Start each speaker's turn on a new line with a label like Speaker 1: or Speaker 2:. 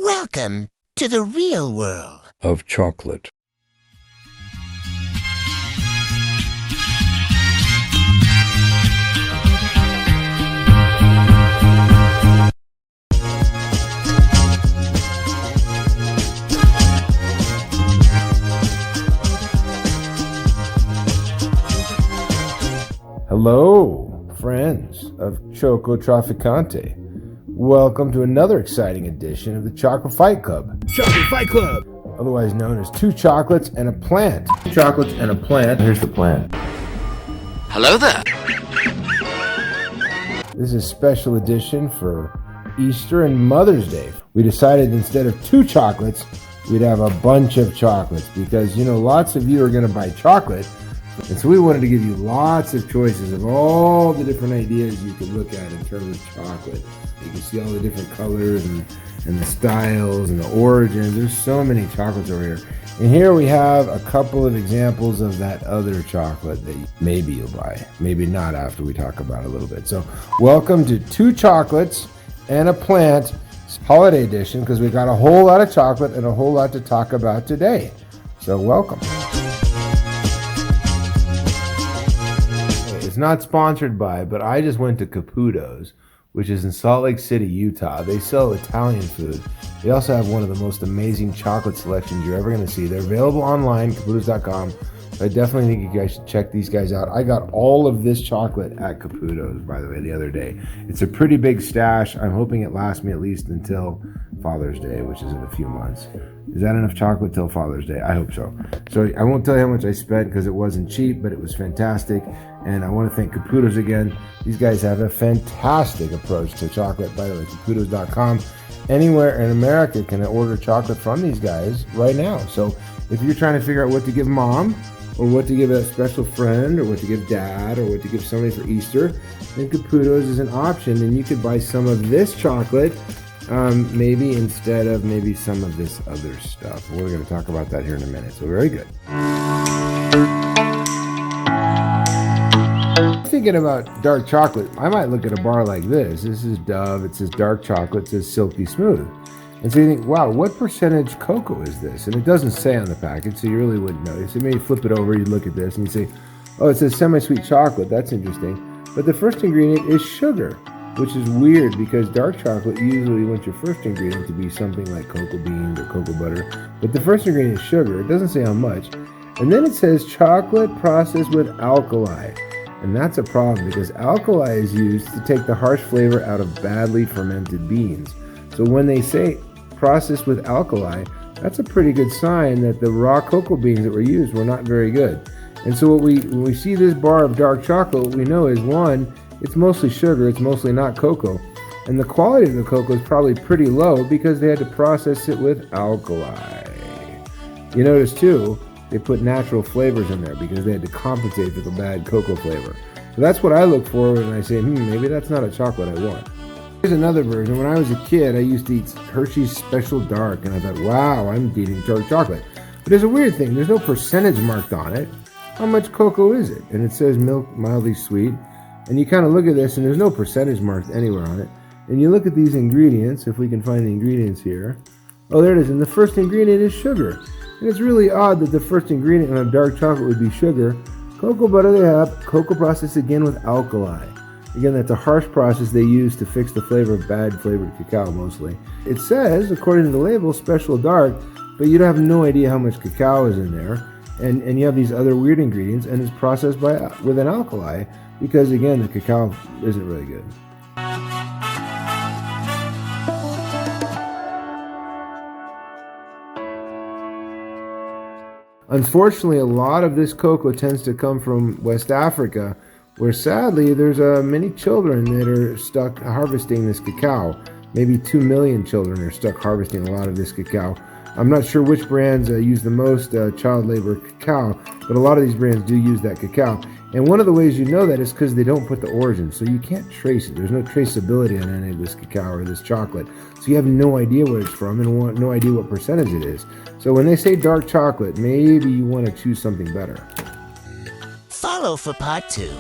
Speaker 1: Welcome to the real world
Speaker 2: of chocolate.
Speaker 3: Hello, friends of Choco Trafficante. Welcome to another exciting edition of the Chocolate Fight Club.
Speaker 4: Chocolate Fight Club!
Speaker 3: Otherwise known as Two Chocolates and a Plant. Chocolates and a plant. Here's the plant.
Speaker 1: Hello there.
Speaker 3: This is a special edition for Easter and Mother's Day. We decided instead of two chocolates, we'd have a bunch of chocolates because, lots of you are going to buy chocolate. And so we wanted to give you lots of choices of all the different ideas you could look at in terms of chocolate. You can see all the different colors and the styles and the origins. There's so many chocolates over here. And here we have a couple of examples of that other chocolate that maybe you'll buy, maybe not after we talk about it a little bit. So welcome to Two Chocolates and a Plant Holiday Edition, because we got a whole lot of chocolate and a whole lot to talk about today. So welcome. It's not sponsored by, but I just went to Caputo's, which is in Salt Lake City, Utah. They sell Italian food. They also have one of the most amazing chocolate selections you're ever going to see. They're available online, caputos.com. I definitely think you guys should check these guys out. I got all of this chocolate at Caputo's, by the way, the other day. It's a pretty big stash. I'm hoping it lasts me at least until Father's Day, which is in a few months. Is that enough chocolate till Father's Day? I hope so. So I won't tell you how much I spent because it wasn't cheap, but it was fantastic. And I want to thank Caputo's again. These guys have a fantastic approach to chocolate. By the way, caputos.com. Anywhere in America can order chocolate from these guys right now. So if you're trying to figure out what to give mom, or what to give a special friend, or what to give dad, or what to give somebody for Easter, then Caputo's is an option. And you could buy some of this chocolate maybe instead of maybe some of this other stuff. We're going to talk about that here in a minute. So very good. Thinking about dark chocolate, I might look at a bar like this. This is Dove. It says dark chocolate. It says silky smooth. And so you think, wow, what percentage cocoa is this? And it doesn't say on the package, so you really wouldn't know. So maybe flip it over, you look at this, and you say, oh, it says semi-sweet chocolate. That's interesting. But the first ingredient is sugar, which is weird because dark chocolate usually wants your first ingredient to be something like cocoa beans or cocoa butter. But the first ingredient is sugar. It doesn't say how much. And then it says chocolate processed with alkali. And that's a problem because alkali is used to take the harsh flavor out of badly fermented beans. So when they say processed with alkali, that's a pretty good sign that the raw cocoa beans that were used were not very good. And so when we see this bar of dark chocolate, what we know is, one, it's mostly sugar, it's mostly not cocoa. And the quality of the cocoa is probably pretty low because they had to process it with alkali. You notice too, they put natural flavors in there because they had to compensate for the bad cocoa flavor. So that's what I look for when I say, maybe that's not a chocolate I want. Here's another version. When I was a kid, I used to eat Hershey's Special Dark, and I thought, wow, I'm eating dark chocolate. But there's a weird thing. There's no percentage marked on it. How much cocoa is it? And it says milk mildly sweet. And you kind of look at this, and there's no percentage marked anywhere on it. And you look at these ingredients, if we can find the ingredients here. Oh, there it is. And the first ingredient is sugar. And it's really odd that the first ingredient in a dark chocolate would be sugar. Cocoa butter they have, cocoa processed again with alkali. Again, that's a harsh process they use to fix the flavor of bad flavored cacao mostly. It says, according to the label, special dark, but you have no idea how much cacao is in there. And you have these other weird ingredients, and it's processed with an alkali because, again, the cacao isn't really good. Unfortunately, a lot of this cocoa tends to come from West Africa, where sadly there's many children that are stuck harvesting this cacao. Maybe 2 million children are stuck harvesting a lot of this cacao. I'm not sure which brands use the most child labor cacao, but a lot of these brands do use that cacao. And one of the ways you know that is because they don't put the origin, so you can't trace it. There's no traceability on any of this cacao or this chocolate. So you have no idea where it's from and no idea what percentage it is. So when they say dark chocolate, maybe you want to choose something better.
Speaker 1: Follow for part 2.